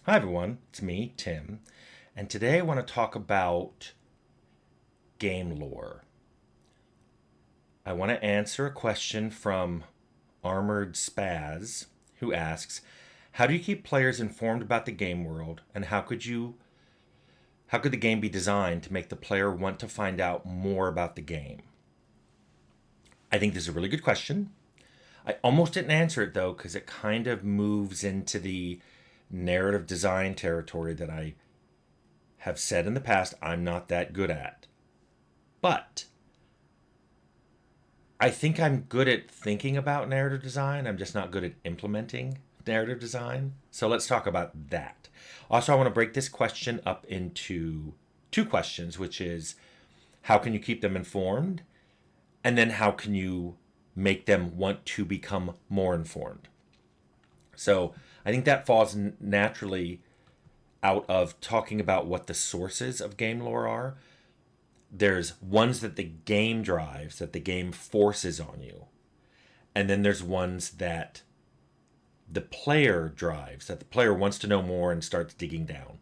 Hi everyone, it's me, Tim, and today I want to talk about game lore. I want to answer a question from Armored Spaz, who asks, "How do you keep players informed about the game world, and how could the game be designed to make the player want to find out more about the game?" I think this is a really good question. I almost didn't answer it though because it kind of moves into the narrative design territory that I have said in the past I'm not that good at. But I think I'm good at thinking about narrative design. I'm just not good at implementing narrative design. So let's talk about that. Also, I want to break this question up into two questions, which is how can you keep them informed? And then how can you make them want to become more informed? So I think that falls naturally out of talking about what the sources of game lore are. There's ones that the game drives, that the game forces on you. And then there's ones that the player drives, that the player wants to know more and starts digging down.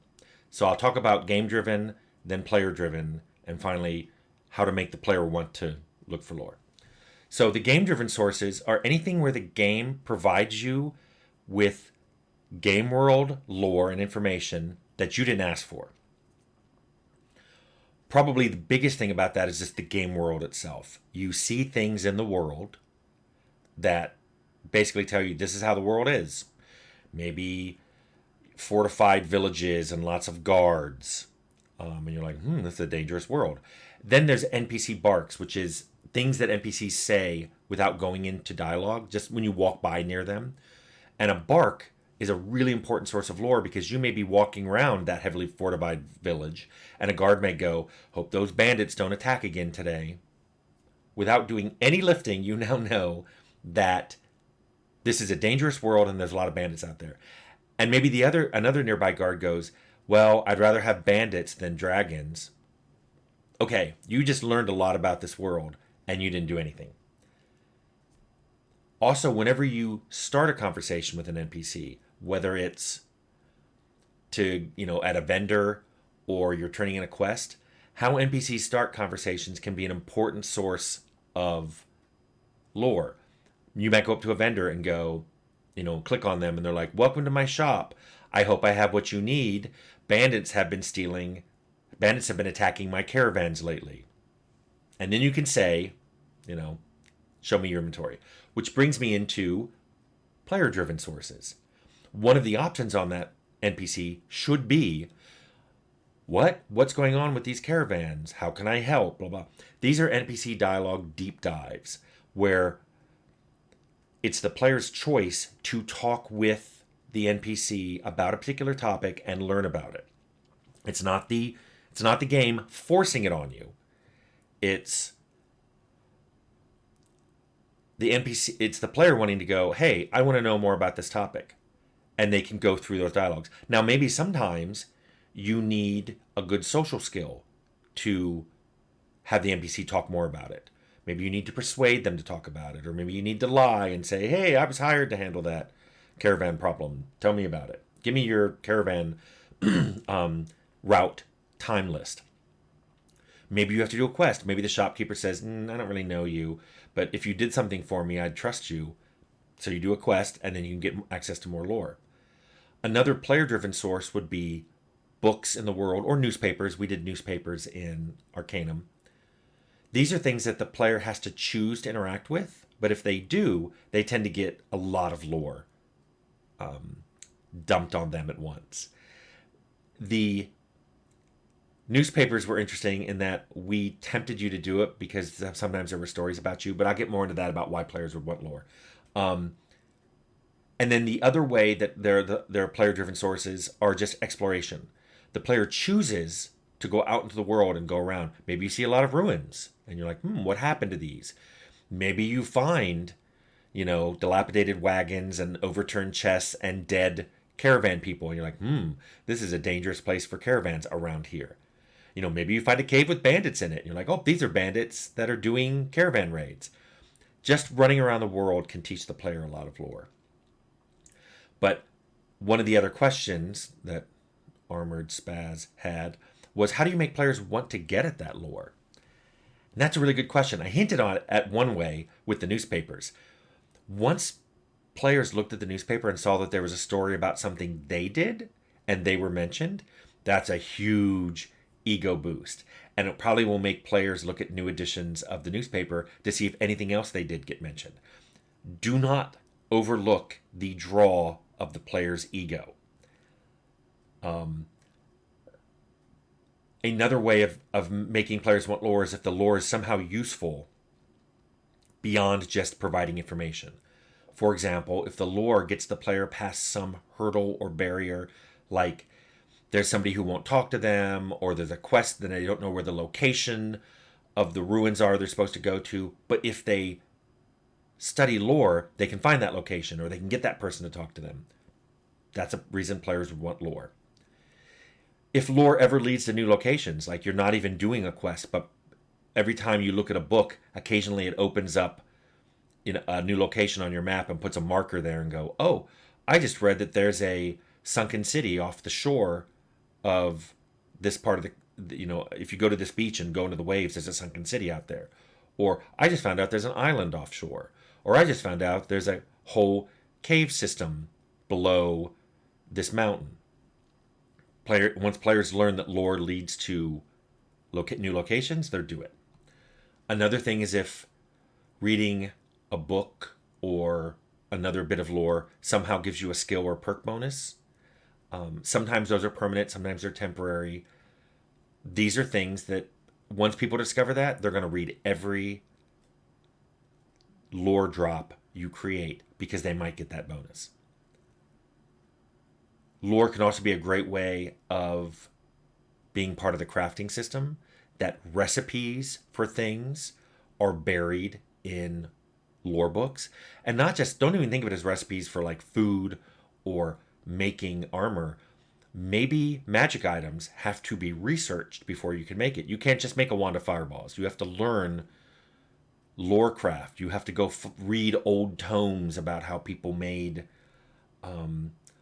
So I'll talk about game driven, then player driven, and finally how to make the player want to look for lore. So the game driven sources are anything where the game provides you with game world lore and information that you didn't ask for. Probably the biggest thing about that is just the game world itself. You see things in the world that basically tell you this is how the world is. Maybe fortified villages and lots of guards. And you're like, this is a dangerous world. Then there's NPC barks, which is things that NPCs say without going into dialogue, just when you walk by near them. And a bark is a really important source of lore because you may be walking around that heavily fortified village and a guard may go, "Hope those bandits don't attack again today." Without doing any lifting, you now know that this is a dangerous world and there's a lot of bandits out there. And maybe another nearby guard goes, "Well, I'd rather have bandits than dragons." Okay, you just learned a lot about this world and you didn't do anything. Also, whenever you start a conversation with an NPC, whether it's at a vendor or you're turning in a quest, how NPCs start conversations can be an important source of lore. You might go up to a vendor and go, click on them and they're like, "Welcome to my shop. I hope I have what you need. Bandits have been attacking my caravans lately." And then you can say, show me your inventory. Which brings me into player driven sources. One of the options on that NPC should be, what's going on with these caravans? How can I help? Blah, blah. These are NPC dialogue deep dives where it's the player's choice to talk with the NPC about a particular topic and learn about it. It's not the game forcing it on you. It's the NPC, it's the player wanting to go, "Hey, I want to know more about this topic." And they can go through those dialogues. Now, maybe sometimes you need a good social skill to have the NPC talk more about it. Maybe you need to persuade them to talk about it. Or maybe you need to lie and say, "Hey, I was hired to handle that caravan problem. Tell me about it. Give me your caravan route time list." Maybe you have to do a quest. Maybe the shopkeeper says, "I don't really know you, but if you did something for me, I'd trust you." So you do a quest, and then you can get access to more lore. Another player-driven source would be books in the world or newspapers. We did newspapers in Arcanum. These are things that the player has to choose to interact with, but if they do, they tend to get a lot of lore dumped on them at once. The newspapers were interesting in that we tempted you to do it because sometimes there were stories about you, but I'll get more into that about why players would want lore. And then the other way that they're player-driven sources are just exploration. The player chooses to go out into the world and go around. Maybe you see a lot of ruins, and you're like, what happened to these? Maybe you find, dilapidated wagons and overturned chests and dead caravan people, and you're like, this is a dangerous place for caravans around here. Maybe you find a cave with bandits in it, and you're like, oh, these are bandits that are doing caravan raids. Just running around the world can teach the player a lot of lore. But One of the other questions that Armored Spaz had was, how do you make players want to get at that lore? And that's a really good question. I hinted on it at one way with the newspapers. Once players looked at the newspaper and saw that there was a story about something they did and they were mentioned, that's a huge ego boost. And it probably will make players look at new editions of the newspaper to see if anything else they did get mentioned. Do not overlook the draw of the player's ego. Another way of making players want lore is if the lore is somehow useful beyond just providing information. For example, if the lore gets the player past some hurdle or barrier, like there's somebody who won't talk to them, or there's a quest that they don't know where the location of the ruins are they're supposed to go to, but if they study lore, they can find that location, or they can get that person to talk to them. That's a reason players would want lore. If lore ever leads to new locations, like you're not even doing a quest, but every time you look at a book, occasionally it opens up in a new location on your map and puts a marker there and go, oh, I just read that there's a sunken city off the shore of this part of if you go to this beach and go into the waves, there's a sunken city out there. Or I just found out there's an island offshore. Or I just found out there's a whole cave system below this mountain. Once players learn that lore leads to new locations, they'll do it. Another thing is if reading a book or another bit of lore somehow gives you a skill or perk bonus. Sometimes those are permanent, sometimes they're temporary. These are things that once people discover that, they're going to read every lore drop you create because they might get that bonus. Lore can also be a great way of being part of the crafting system, that recipes for things are buried in lore books. And not just, don't even think of it as recipes for like food or making armor. Maybe magic items have to be researched before you can make it. You can't just make a wand of fireballs. You have to learn lore craft. You have to go read old tomes about how people made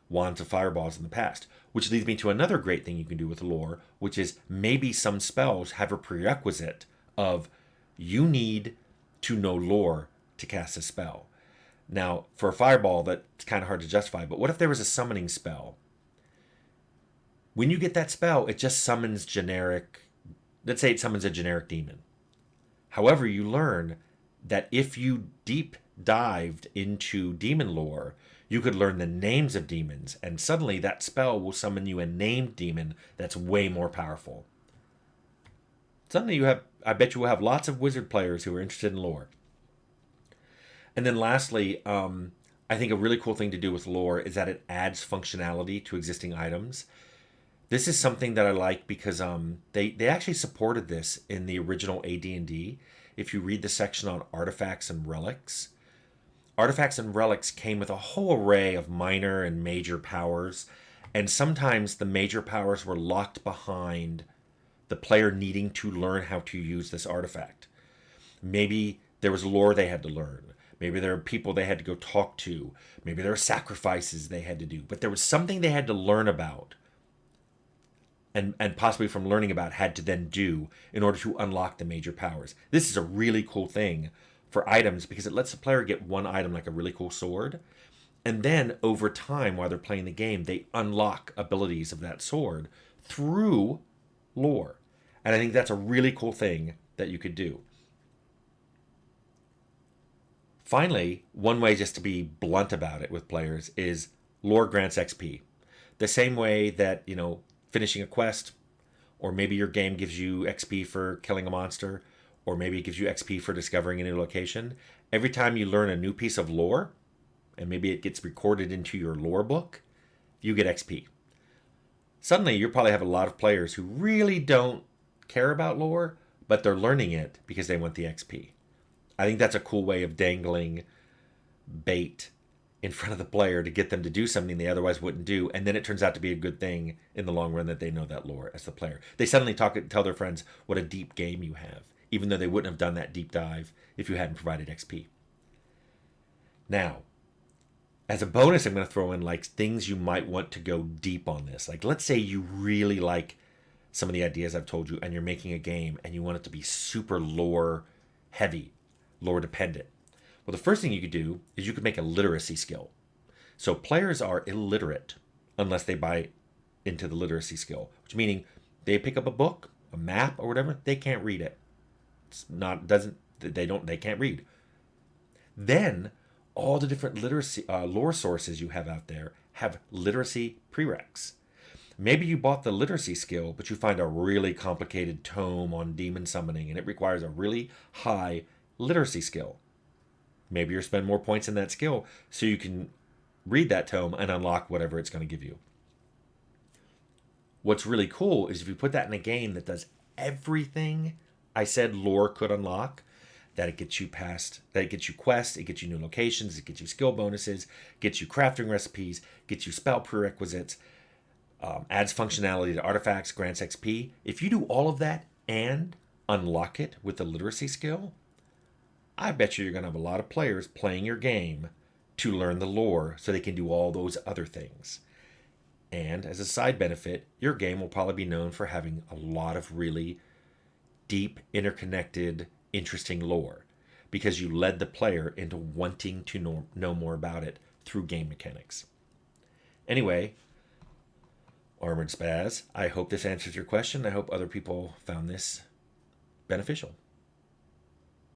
wands of fireballs in the past. Which leads me to another great thing you can do with lore, which is maybe some spells have a prerequisite of you need to know lore to cast a spell. Now, for a fireball, that's kind of hard to justify, but what if there was a summoning spell? When you get that spell, it just summons let's say it summons a generic demon. However, you learn that if you deep dived into demon lore, you could learn the names of demons, and suddenly that spell will summon you a named demon that's way more powerful. Suddenly I bet you will have lots of wizard players who are interested in lore. And then lastly, I think a really cool thing to do with lore is that it adds functionality to existing items. This is something that I like because they actually supported this in the original AD&D. If you read the section on artifacts and relics, artifacts and relics came with a whole array of minor and major powers, and sometimes the major powers were locked behind the player needing to learn how to use this artifact. Maybe there was lore they had to learn. Maybe there were people they had to go talk to. Maybe there were sacrifices they had to do. But there was something they had to learn about, and possibly from learning about had to then do in order to unlock the major powers. This is a really cool thing for items because it lets the player get one item like a really cool sword. And then over time, while they're playing the game, they unlock abilities of that sword through lore. And I think that's a really cool thing that you could do. Finally, one way just to be blunt about it with players is lore grants XP. The same way that, finishing a quest, or maybe your game gives you XP for killing a monster, or maybe it gives you XP for discovering a new location. Every time you learn a new piece of lore, and maybe it gets recorded into your lore book, you get XP. Suddenly, you'll probably have a lot of players who really don't care about lore, but they're learning it because they want the XP. I think that's a cool way of dangling bait in front of the player to get them to do something they otherwise wouldn't do, and then it turns out to be a good thing in the long run that they know that lore as the player. They suddenly tell their friends what a deep game you have, even though they wouldn't have done that deep dive if you hadn't provided XP. Now, As a bonus, I'm going to throw in like things you might want to go deep on this. Like, let's say you really like some of the ideas I've told you and you're making a game and you want it to be super lore heavy, lore dependent. Well, the first thing you could do is you could make a literacy skill. So players are illiterate unless they buy into the literacy skill, which meaning they pick up a book, a map, or whatever, they can't read it. It's not doesn't they can't read. Then all the different literacy lore sources you have out there have literacy prereqs. Maybe you bought the literacy skill, but you find a really complicated tome on demon summoning and it requires a really high literacy skill. Maybe you spend more points in that skill so you can read that tome and unlock whatever it's going to give you. What's really cool is if you put that in a game that does everything I said lore could unlock, that it gets you past, that it gets you quests, it gets you new locations, it gets you skill bonuses, gets you crafting recipes, gets you spell prerequisites, adds functionality to artifacts, grants XP. If you do all of that and unlock it with the literacy skill, I bet you're going to have a lot of players playing your game to learn the lore so they can do all those other things. And as a side benefit, your game will probably be known for having a lot of really deep, interconnected, interesting lore because you led the player into wanting to know more about it through game mechanics. Anyway, Armored Spaz, I hope this answers your question. I hope other people found this beneficial.